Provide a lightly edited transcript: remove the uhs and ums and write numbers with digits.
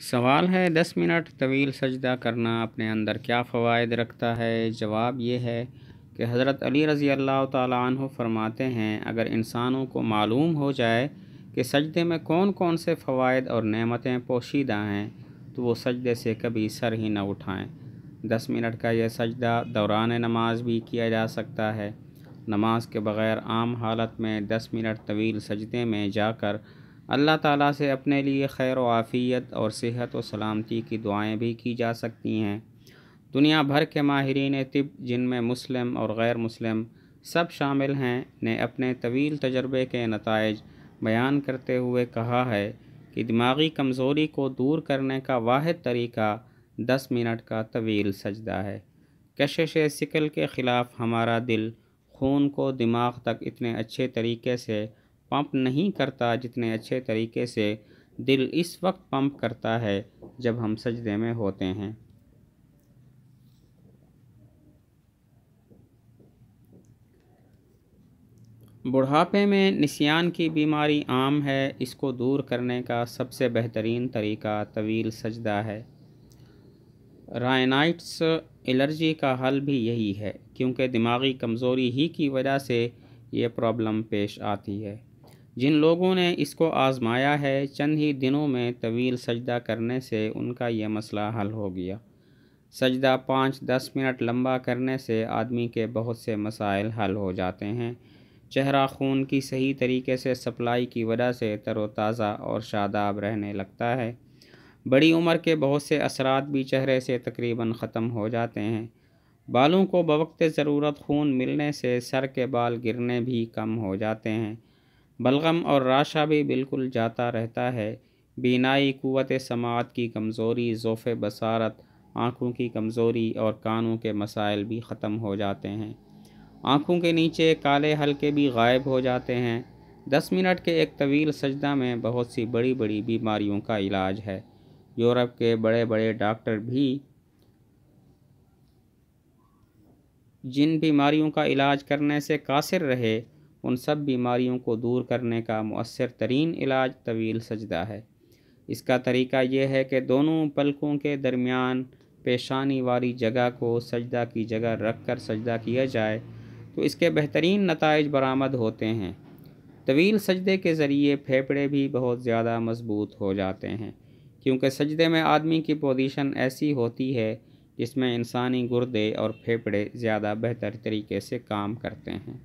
سوال ہے 10 منٹ طویل سجدہ کرنا اپنے اندر کیا فوائد رکھتا ہے؟ جواب یہ ہے کہ حضرت علی رضی اللہ تعالیٰ عنہ فرماتے ہیں، اگر انسانوں کو معلوم ہو جائے کہ سجدے میں کون کون سے فوائد اور نعمتیں پوشیدہ ہیں تو وہ سجدے سے کبھی سر ہی نہ اٹھائیں۔ 10 منٹ کا یہ سجدہ دوران نماز بھی کیا جا سکتا ہے۔ نماز کے بغیر عام حالت میں 10 منٹ طویل سجدے میں جا کر اللہ تعالیٰ سے اپنے لیے خیر و عافیت اور صحت و سلامتی کی دعائیں بھی کی جا سکتی ہیں۔ دنیا بھر کے ماہرین طب، جن میں مسلم اور غیر مسلم سب شامل ہیں، نے اپنے طویل تجربے کے نتائج بیان کرتے ہوئے کہا ہے کہ دماغی کمزوری کو دور کرنے کا واحد طریقہ 10 منٹ کا طویل سجدہ ہے۔ کشش ثقل کے خلاف ہمارا دل خون کو دماغ تک اتنے اچھے طریقے سے پمپ نہیں کرتا جتنے اچھے طریقے سے دل اس وقت پمپ کرتا ہے جب ہم سجدے میں ہوتے ہیں۔ بڑھاپے میں نسیان کی بیماری عام ہے، اس کو دور کرنے کا سب سے بہترین طریقہ طویل سجدہ ہے۔ رائنائٹس الرجی کا حل بھی یہی ہے، کیونکہ دماغی کمزوری ہی کی وجہ سے یہ پرابلم پیش آتی ہے۔ جن لوگوں نے اس کو آزمایا ہے، چند ہی دنوں میں طویل سجدہ کرنے سے ان کا یہ مسئلہ حل ہو گیا۔ سجدہ 5-10 منٹ لمبا کرنے سے آدمی کے بہت سے مسائل حل ہو جاتے ہیں۔ چہرہ خون کی صحیح طریقے سے سپلائی کی وجہ سے تر و تازہ اور شاداب رہنے لگتا ہے۔ بڑی عمر کے بہت سے اثرات بھی چہرے سے تقریباً ختم ہو جاتے ہیں۔ بالوں کو بوقت ضرورت خون ملنے سے سر کے بال گرنے بھی کم ہو جاتے ہیں۔ بلغم اور راشا بھی بالکل جاتا رہتا ہے۔ بینائی، قوت سماعت کی کمزوری، ضعف بصارت، آنکھوں کی کمزوری اور کانوں کے مسائل بھی ختم ہو جاتے ہیں۔ آنکھوں کے نیچے کالے حلقے بھی غائب ہو جاتے ہیں۔ 10 منٹ کے ایک طویل سجدہ میں بہت سی بڑی بڑی بیماریوں کا علاج ہے۔ یورپ کے بڑے بڑے ڈاکٹر بھی جن بیماریوں کا علاج کرنے سے قاصر رہے، ان سب بیماریوں کو دور کرنے کا مؤثر ترین علاج طویل سجدہ ہے۔ اس کا طریقہ یہ ہے کہ دونوں پلکوں کے درمیان پیشانی والی جگہ کو سجدہ کی جگہ رکھ کر سجدہ کیا جائے تو اس کے بہترین نتائج برآمد ہوتے ہیں۔ طویل سجدے کے ذریعے پھیپھڑے بھی بہت زیادہ مضبوط ہو جاتے ہیں، کیونکہ سجدے میں آدمی کی پوزیشن ایسی ہوتی ہے جس میں انسانی گردے اور پھیپھڑے زیادہ بہتر طریقے سے کام کرتے ہیں۔